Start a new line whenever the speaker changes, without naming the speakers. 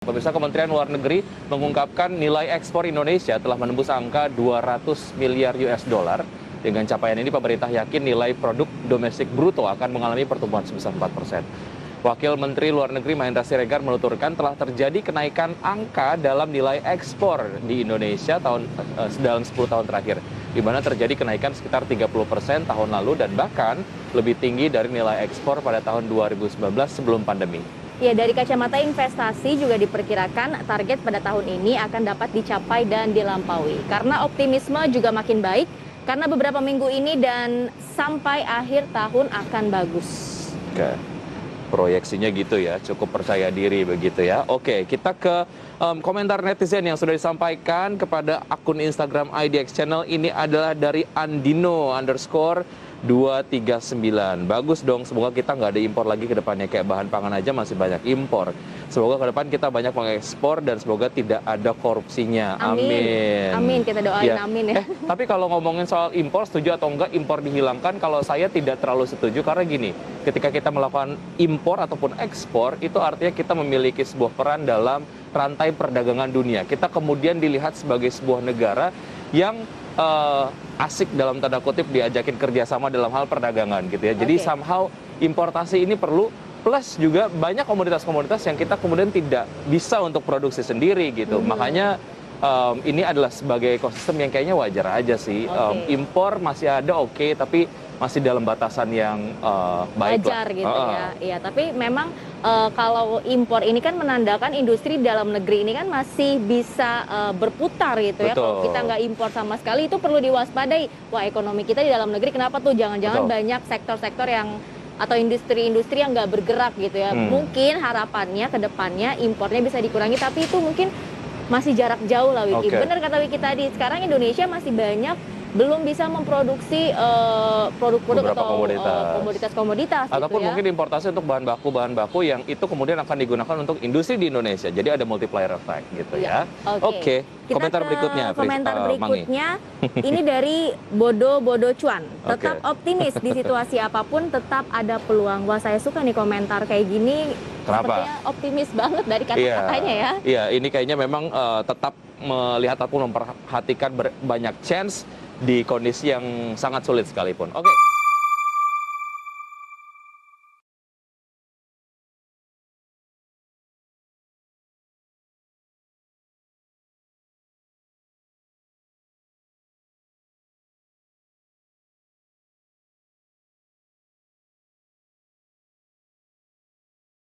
Pemirsa, Kementerian Luar Negeri mengungkapkan nilai ekspor Indonesia telah menembus angka 200 miliar US dollar. Dengan capaian ini, pemerintah yakin nilai produk domestik bruto akan mengalami pertumbuhan sebesar 4%. Wakil Menteri Luar Negeri Mahendra Siregar menuturkan telah terjadi kenaikan angka dalam nilai ekspor di Indonesia dalam 10 tahun terakhir, di mana terjadi kenaikan sekitar 30% tahun lalu dan bahkan lebih tinggi dari nilai ekspor pada tahun 2019 sebelum pandemi.
Ya, dari kacamata investasi juga diperkirakan target pada tahun ini akan dapat dicapai dan dilampaui. Karena optimisme juga makin baik, karena beberapa minggu ini dan sampai akhir tahun akan bagus.
Oke, proyeksinya gitu ya, cukup percaya diri begitu ya. Oke, kita ke komentar netizen yang sudah disampaikan kepada akun Instagram IDX Channel. Ini adalah dari Andino_239. Bagus dong, semoga kita nggak ada impor lagi ke depannya. Kayak bahan pangan aja masih banyak impor. Semoga ke depan kita banyak mengekspor dan semoga tidak ada korupsinya. Amin.
Amin, kita doain
Ya.
amin ya.
Tapi kalau ngomongin soal impor, setuju atau enggak impor dihilangkan? Kalau saya tidak terlalu setuju, karena gini, ketika kita melakukan impor ataupun ekspor, itu artinya kita memiliki sebuah peran dalam rantai perdagangan dunia. Kita kemudian dilihat sebagai sebuah negara yang asik dalam tanda kutip diajakin kerjasama dalam hal perdagangan gitu ya. Jadi somehow importasi ini perlu, plus juga banyak komoditas-komoditas yang kita kemudian tidak bisa untuk produksi sendiri gitu. Makanya ini adalah sebagai ekosistem yang kayaknya wajar aja sih. Impor masih ada tapi masih dalam batasan yang baik
Wajar
lah.
gitu ya. Iya, tapi memang kalau impor ini kan menandakan industri dalam negeri ini kan masih bisa berputar gitu ya. Kalau kita nggak impor sama sekali itu perlu diwaspadai. Wah, ekonomi kita di dalam negeri kenapa tuh jangan-jangan banyak sektor-sektor yang atau industri-industri yang nggak bergerak gitu ya. Mungkin harapannya ke depannya impornya bisa dikurangi, tapi itu mungkin masih jarak jauh lah, Wiki. Bener kata Wiki tadi, sekarang Indonesia masih banyak belum bisa memproduksi produk-produk atau komoditas-komoditas
ataupun
gitu ya.
mungkin importasi untuk bahan baku yang itu kemudian akan digunakan untuk industri di Indonesia. Jadi ada multiplier effect gitu ya. Oke. Komentar berikutnya.
Komentar berikutnya ini dari Bodo Cuan. Tetap optimis di situasi apapun, tetap ada peluang. Wah, saya suka nih komentar kayak gini.
Kenapa?
Sepertinya optimis banget dari kata-katanya ya.
Iya, ini kayaknya memang tetap melihat ataupun memperhatikan banyak chance di kondisi yang sangat sulit sekalipun. Oke.